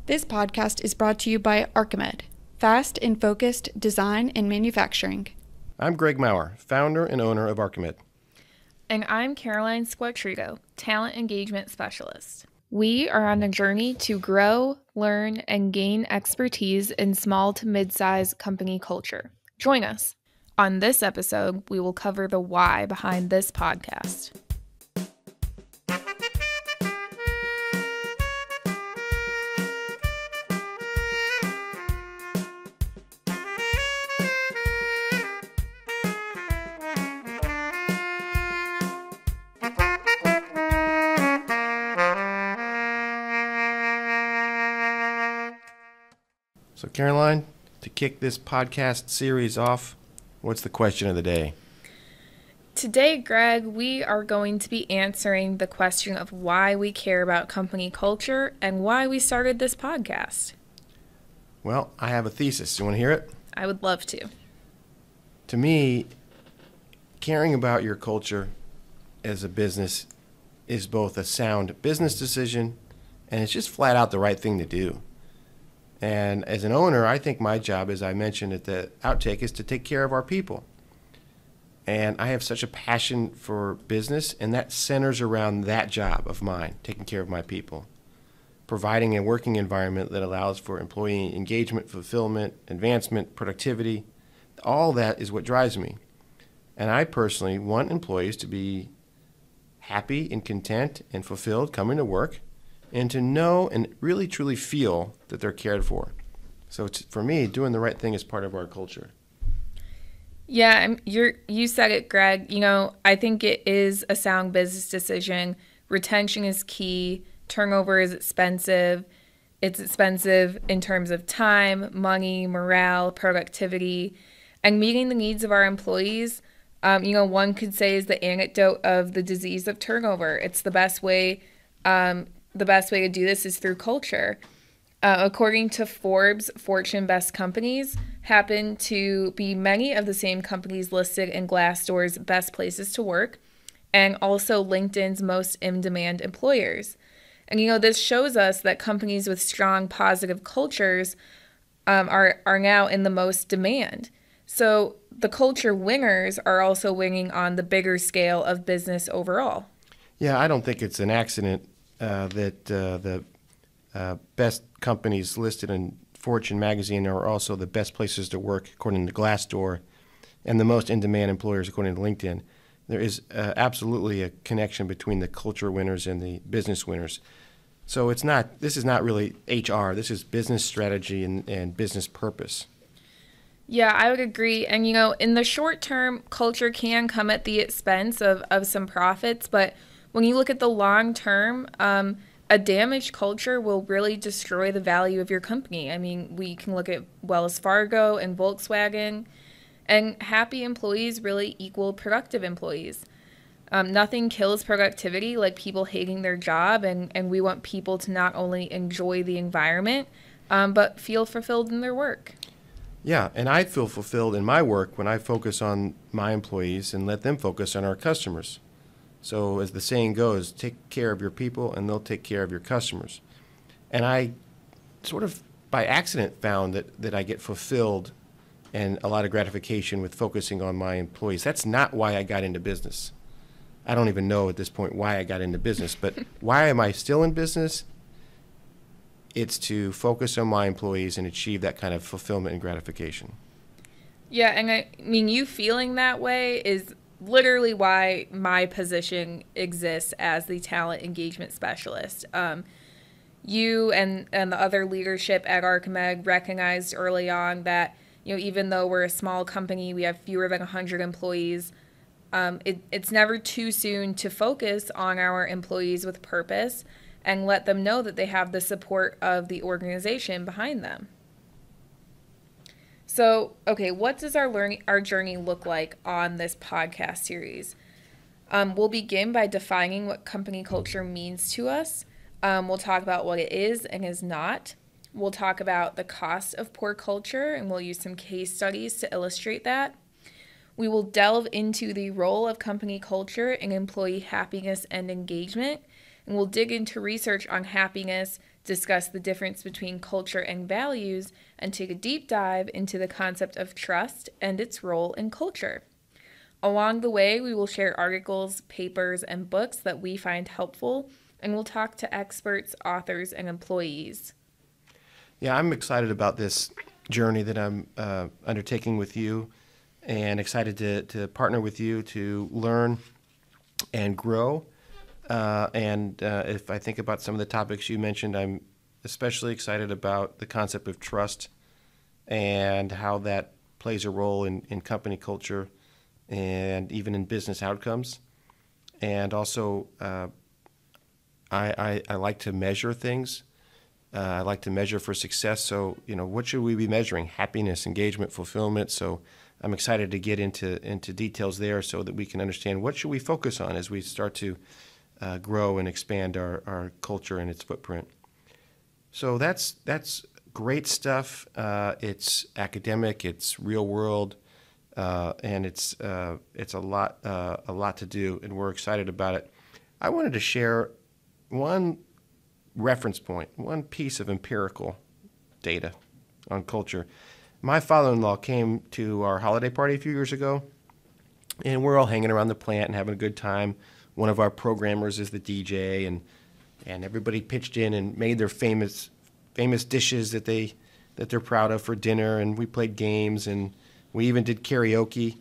This podcast is brought to you by Archimed, fast and focused design and manufacturing. I'm Greg Maurer, founder and owner of Archimed. And I'm Caroline Squattrigo, talent engagement specialist. We are on a journey to grow, learn, and gain expertise in small to mid-size company culture. Join us. On this episode, we will cover the why behind this podcast. So Caroline, to kick this podcast series off, what's the question of the day? Today, Greg, we are going to be answering the question of why we care about company culture and why we started this podcast. Well, I have a thesis. You want to hear it? I would love to. To me, caring about your culture as a business is both a sound business decision and it's just flat out the right thing to do. And as an owner, I think my job, as I mentioned at the outtake, is to take care of our people. And I have such a passion for business, and that centers around that job of mine, taking care of my people, providing a working environment that allows for employee engagement, fulfillment, advancement, productivity. All that is what drives me. And I personally want employees to be happy and content and fulfilled coming to work, and to know and really truly feel that they're cared for. So for me, doing the right thing is part of our culture. Yeah, you said it, Greg. I think it is a sound business decision. Retention is key. Turnover is expensive. It's expensive in terms of time, money, morale, productivity, and meeting the needs of our employees. One could say is the anecdote of the disease of turnover. It's the best way. The best way to do this is through culture. According to Forbes, Fortune Best Companies happen to be many of the same companies listed in Glassdoor's Best Places to Work and also LinkedIn's Most in-Demand Employers. And, this shows us that companies with strong positive cultures are now in the most demand. So the culture winners are also winning on the bigger scale of business overall. Yeah, I don't think it's an accident that the best companies listed in Fortune magazine are also the best places to work according to Glassdoor and the most in-demand employers according to LinkedIn. There is absolutely a connection between the culture winners and the business winners. So this is not really HR. This is business strategy and business purpose. Yeah, I would agree. And, in the short term, culture can come at the expense of some profits, but when you look at the long term, a damaged culture will really destroy the value of your company. I mean, we can look at Wells Fargo and Volkswagen, and happy employees really equal productive employees. Nothing kills productivity like people hating their job, and we want people to not only enjoy the environment, but feel fulfilled in their work. Yeah, and I feel fulfilled in my work when I focus on my employees and let them focus on our customers. So as the saying goes, take care of your people and they'll take care of your customers. And I sort of by accident found that I get fulfilled and a lot of gratification with focusing on my employees. That's not why I got into business. I don't even know at this point why I got into business, but why am I still in business? It's to focus on my employees and achieve that kind of fulfillment and gratification. Yeah, and I mean, you feeling that way is literally why my position exists as the talent engagement specialist. You and the other leadership at Archimed recognized early on that, even though we're a small company, we have fewer than 100 employees, it's never too soon to focus on our employees with purpose and let them know that they have the support of the organization behind them. So, okay, what does our journey look like on this podcast series? We'll begin by defining what company culture means to us. We'll talk about what it is and is not. We'll talk about the cost of poor culture, and we'll use some case studies to illustrate that. We will delve into the role of company culture in employee happiness and engagement, and we'll dig into research on happiness discuss the difference between culture and values, and take a deep dive into the concept of trust and its role in culture. Along the way, we will share articles, papers, and books that we find helpful, and we'll talk to experts, authors, and employees. Yeah, I'm excited about this journey that I'm undertaking with you, and excited to partner with you to learn and grow. If I think about some of the topics you mentioned, I'm especially excited about the concept of trust and how that plays a role in company culture and even in business outcomes. And also, I like to measure things. I like to measure for success. So, what should we be measuring? Happiness, engagement, fulfillment. So I'm excited to get into details there so that we can understand what should we focus on as we start to grow and expand our culture and its footprint. So that's great stuff. It's academic, it's real world, and it's a lot to do, and we're excited about it. I wanted to share one reference point, one piece of empirical data on culture. My father-in-law came to our holiday party a few years ago, and we're all hanging around the plant and having a good time. One of our programmers is the DJ, and everybody pitched in and made their famous dishes that they're proud of for dinner, and we played games, and we even did karaoke.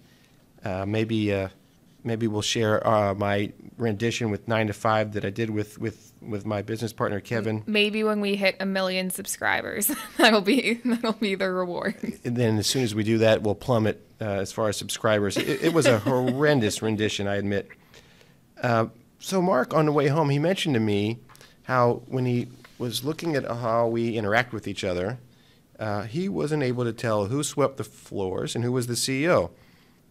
Maybe we'll share my rendition with 9 to 5 that I did with my business partner Kevin. Maybe when we hit 1 million subscribers, that'll be the reward. And then as soon as we do that, we'll plummet as far as subscribers. It was a horrendous rendition, I admit. So Mark, on the way home, he mentioned to me how when he was looking at how we interact with each other, he wasn't able to tell who swept the floors and who was the CEO.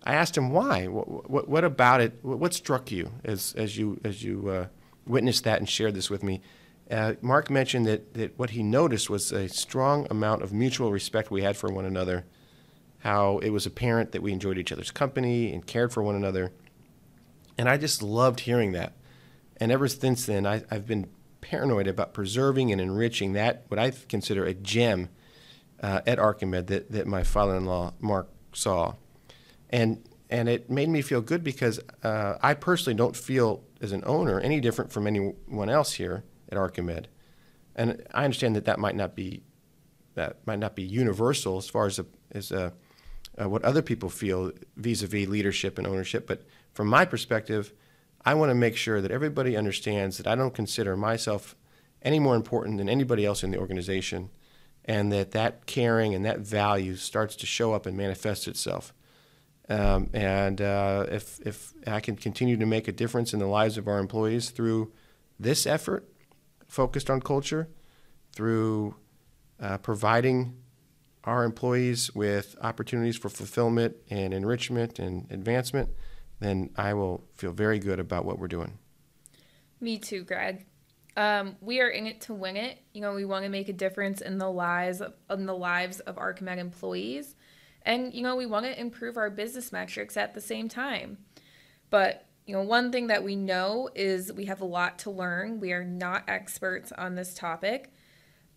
I asked him why. What about it? What struck you as you witnessed that and shared this with me? Mark mentioned that what he noticed was a strong amount of mutual respect we had for one another, how it was apparent that we enjoyed each other's company and cared for one another. And I just loved hearing that. And ever since then, I've been paranoid about preserving and enriching that, what I consider a gem at Archimed that my father-in-law, Mark, saw. And it made me feel good because I personally don't feel, as an owner, any different from anyone else here at Archimed. And I understand that might not be universal as far as what other people feel vis-a-vis leadership and ownership. But from my perspective, I want to make sure that everybody understands that I don't consider myself any more important than anybody else in the organization, and that caring and that value starts to show up and manifest itself. If I can continue to make a difference in the lives of our employees through this effort focused on culture, through providing our employees with opportunities for fulfillment and enrichment and advancement, then I will feel very good about what we're doing. Me too, Greg. We are in it to win it. We want to make a difference in the lives of Archimed employees. And, we want to improve our business metrics at the same time. But, one thing that we know is we have a lot to learn. We are not experts on this topic.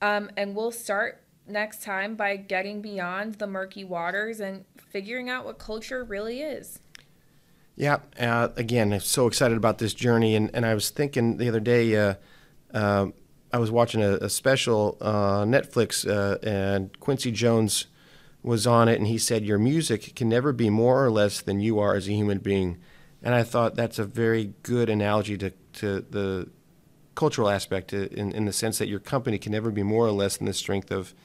And we'll start next time by getting beyond the murky waters and figuring out what culture really is. Yeah. Again, I'm so excited about this journey. And I was thinking the other day, I was watching a special on Netflix, and Quincy Jones was on it, and he said, your music can never be more or less than you are as a human being. And I thought that's a very good analogy to the cultural aspect in the sense that your company can never be more or less than the strength of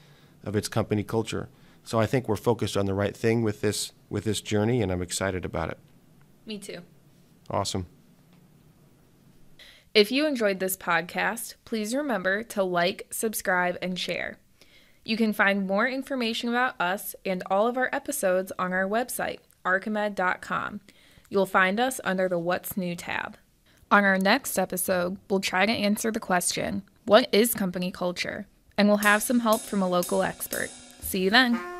its company culture. So I think we're focused on the right thing with this journey, and I'm excited about it. Me too. Awesome. If you enjoyed this podcast, please remember to like, subscribe, and share. You can find more information about us and all of our episodes on our website, archimed.com. You'll find us under the What's New tab. On our next episode, we'll try to answer the question, what is company culture? And we'll have some help from a local expert. See you then.